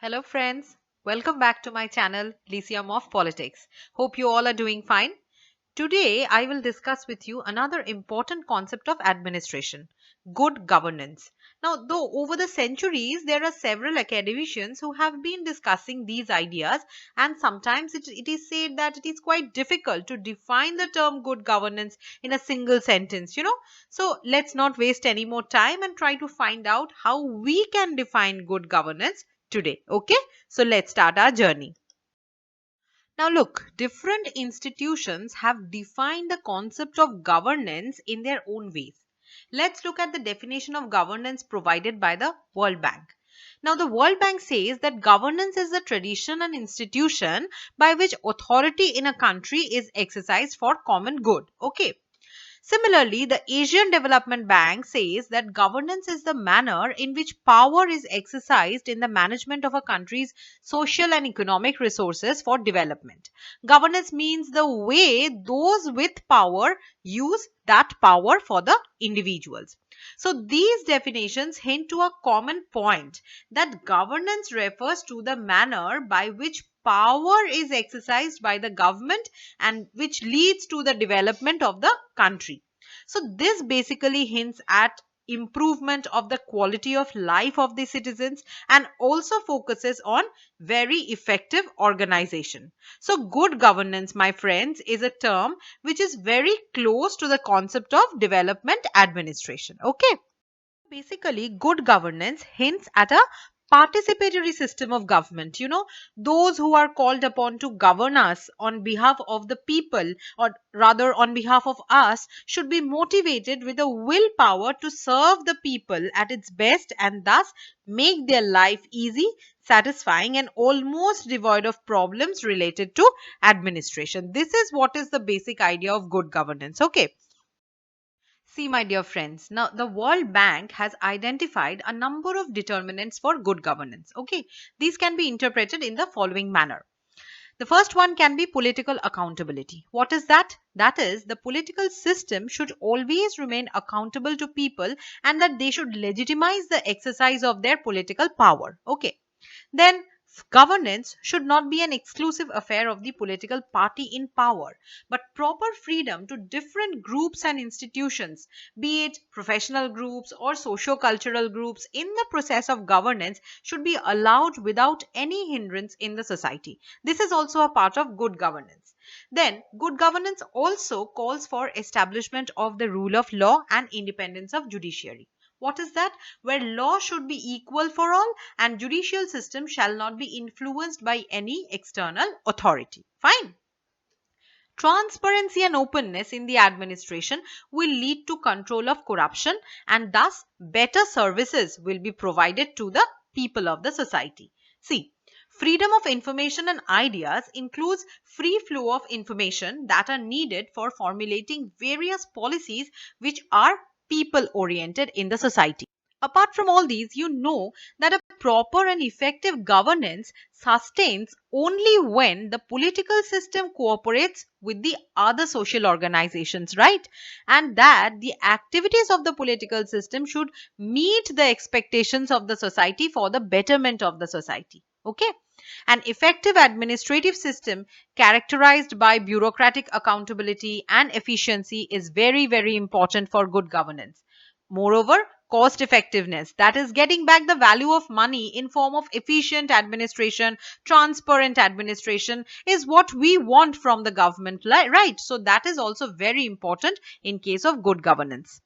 Hello friends, welcome back to my channel Lyceum of Politics. Hope you all are doing fine. Today I will discuss with you another important concept of administration, good governance. Now, though over the centuries there are several academicians who have been discussing these ideas, and sometimes it is said that it is quite difficult to define the term good governance in a single sentence. So let's not waste any more time and try to find out how we can define good governance today. Okay, so let's start our journey. Now, look, different institutions have defined the concept of governance in their own ways. Let's look at the definition of governance provided by the World Bank. Now, the World Bank says that governance is the tradition and institution by which authority in a country is exercised for common good. Okay. Similarly, the Asian Development Bank says that governance is the manner in which power is exercised in the management of a country's social and economic resources for development. Governance means the way those with power use that power for the individuals. So, these definitions hint to a common point that governance refers to the manner by which power is exercised by the government and which leads to the development of the country. So this basically hints at improvement of the quality of life of the citizens and also focuses on very effective organization. So good governance, my friends, is a term which is very close to the concept of development administration. Okay. Basically, good governance hints at a participatory system of government. Those who are called upon to govern us on behalf of the people, or rather on behalf of us, should be motivated with a willpower to serve the people at its best and thus make their life easy, satisfying, and almost devoid of problems related to administration. This is what is the basic idea of good governance. Okay. See, my dear friends, now the World Bank has identified a number of determinants for good governance. Okay, these can be interpreted in the following manner. The first one can be political accountability. What is that? That is, the political system should always remain accountable to people and that they should legitimize the exercise of their political power. Okay. Then governance should not be an exclusive affair of the political party in power, but proper freedom to different groups and institutions, be it professional groups or socio-cultural groups, in the process of governance should be allowed without any hindrance in the society. This is also a part of good governance. Then, good governance also calls for establishment of the rule of law and independence of judiciary. What is that? Where law should be equal for all and judicial system shall not be influenced by any external authority. Fine. Transparency and openness in the administration will lead to control of corruption and thus better services will be provided to the people of the society. See, freedom of information and ideas includes free flow of information that are needed for formulating various policies which are people oriented in the society. Apart from all these, you know that a proper and effective governance sustains only when the political system cooperates with the other social organizations, right? And that the activities of the political system should meet the expectations of the society for the betterment of the society. Okay. An effective administrative system characterized by bureaucratic accountability and efficiency is very, very important for good governance. Moreover, cost effectiveness, that is getting back the value of money in form of efficient administration, transparent administration, is what we want from the government, right? So that is also very important in case of good governance.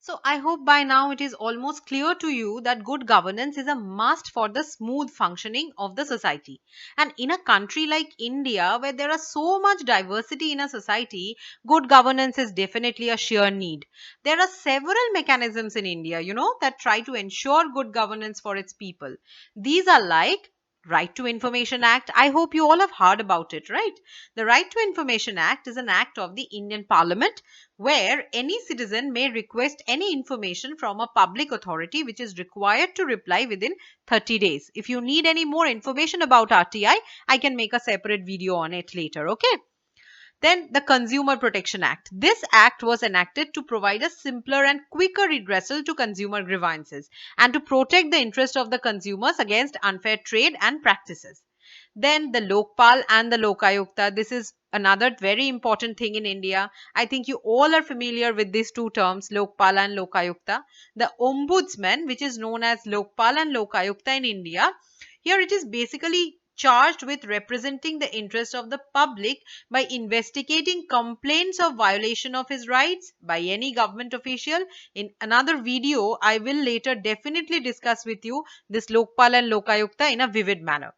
So I hope by now it is almost clear to you that good governance is a must for the smooth functioning of the society. And in a country like India, where there are so much diversity in a society, good governance is definitely a sheer need. There are several mechanisms in India, that try to ensure good governance for its people. These are like Right to Information Act. I hope you all have heard about it, right? The Right to Information Act is an act of the Indian Parliament where any citizen may request any information from a public authority which is required to reply within 30 days. If you need any more information about RTI, I can make a separate video on it later, okay? Then the Consumer Protection Act. This act was enacted to provide a simpler and quicker redressal to consumer grievances and to protect the interest of the consumers against unfair trade and practices. Then the Lokpal and the Lokayukta. This is another very important thing in India. I think you all are familiar with these two terms, Lokpal and Lokayukta. The Ombudsman, which is known as Lokpal and Lokayukta in India, here it is basically charged with representing the interest of the public by investigating complaints of violation of his rights by any government official. In another video, I will later definitely discuss with you this Lokpal and Lokayukta in a vivid manner.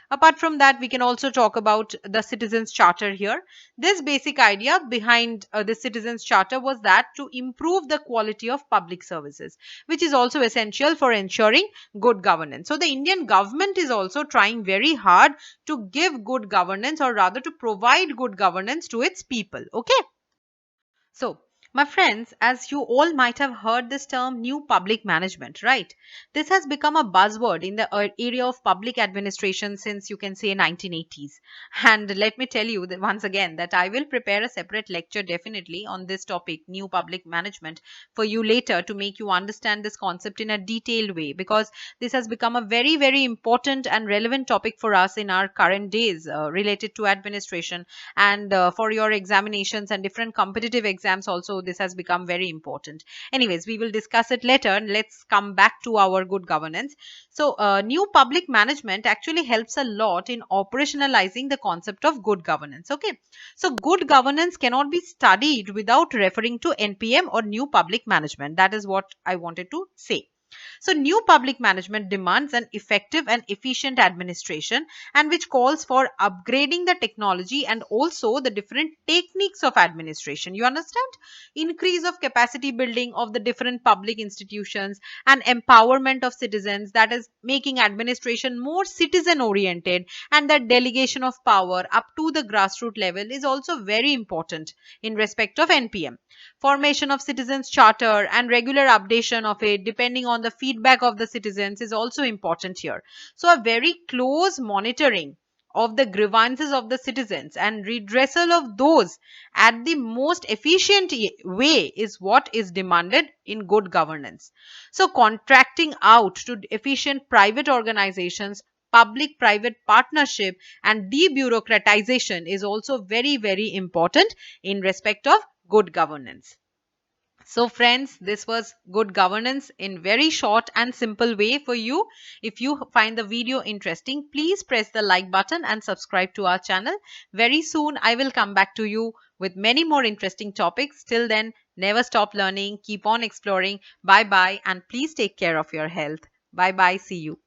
Apart from that, we can also talk about the Citizens Charter here. This basic idea behind the Citizens Charter was that to improve the quality of public services, which is also essential for ensuring good governance. So the Indian government is also trying very hard to give good governance, or rather to provide good governance to its people. Okay. So, my friends, as you all might have heard this term new public management, right? This has become a buzzword in the area of public administration since, you can say, 1980s. And let me tell you that once again that I will prepare a separate lecture definitely on this topic, new public management, for you later to make you understand this concept in a detailed way, because this has become a very, very important and relevant topic for us in our current days related to administration, and for your examinations and different competitive exams also this has become very important. Anyways, we will discuss it later. Let's come back to our good governance. So new public management actually helps a lot in operationalizing the concept of good governance. Okay, so good governance cannot be studied without referring to NPM or new public management. That is what I wanted to say. So, new public management demands an effective and efficient administration, and which calls for upgrading the technology and also the different techniques of administration. You understand? Increase of capacity building of the different public institutions and empowerment of citizens, that is making administration more citizen oriented, and that delegation of power up to the grassroots level is also very important in respect of NPM. Formation of citizens charter and regular updation of it depending on the feedback of the citizens is also important here. So a very close monitoring of the grievances of the citizens and redressal of those at the most efficient way is what is demanded in good governance. So contracting out to efficient private organizations, public private partnership and debureaucratization is also very, very important in respect of good governance. So friends, this was good governance in very short and simple way for you. If you find the video interesting, please press the like button and subscribe to our channel. Very soon I will come back to you with many more interesting topics. Till then, never stop learning, keep on exploring. Bye bye, and please take care of your health. Bye bye, see you.